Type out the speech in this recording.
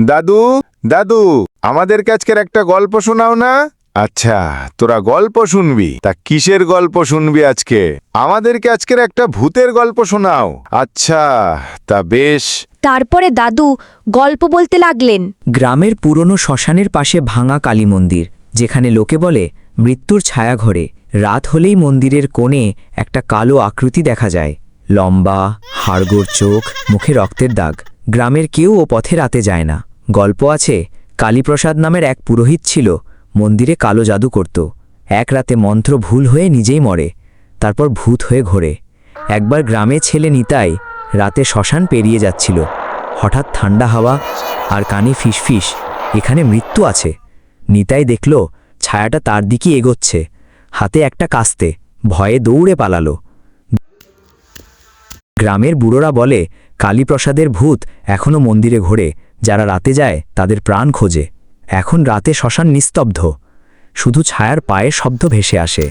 দাদু, দাদু, আমাদেরকে আজকের একটা গল্প শোনাও না। আচ্ছা, তোরা গল্প শুনবি? তা কিসের গল্প শুনবি আজকে? আমাদেরকে আজকের একটা ভূতের গল্প শোনাও। আচ্ছা, তা বেশ। তারপরে দাদু গল্প বলতে লাগলেন। গ্রামের পুরনো শ্মশানের পাশে ভাঙা কালী মন্দির, যেখানে লোকে বলে মৃত্যুর ছায়াঘরে রাত হলেই মন্দিরের কোণে একটা কালো আকৃতি দেখা যায়। লম্বা, হাড়গোড় চোখ, মুখে রক্তের দাগ। গ্রামের কেউ ও পথে রাতে যায় না। গল্প আছে, কালীপ্রসাদ নামের এক পুরোহিত ছিল, মন্দিরে কালো জাদু করত। এক রাতে মন্ত্র ভুল হয়ে নিজেই মরে, তারপর ভূত হয়ে ঘোরে। একবার গ্রামে ছেলে নিতাই রাতে শ্মশান পেরিয়ে যাচ্ছিল। হঠাৎ ঠান্ডা হাওয়া আর কানে ফিসফিস, এখানে মৃত্যু আছে। নিতাই দেখল ছায়াটা তার দিকে এগোচ্ছে, হাতে একটা কাস্তে। ভয়ে দৌড়ে পালালো। গ্রামের বুড়োরা বলে কালীপ্রসাদের ভূত এখনও মন্দিরে ঘোরে, যারা রাতে যায় তাদের প্রাণ খোঁজে। এখন রাতে শ্মশান নিস্তব্ধ, শুধু ছায়ার পায়ের শব্দ ভেসে আসে।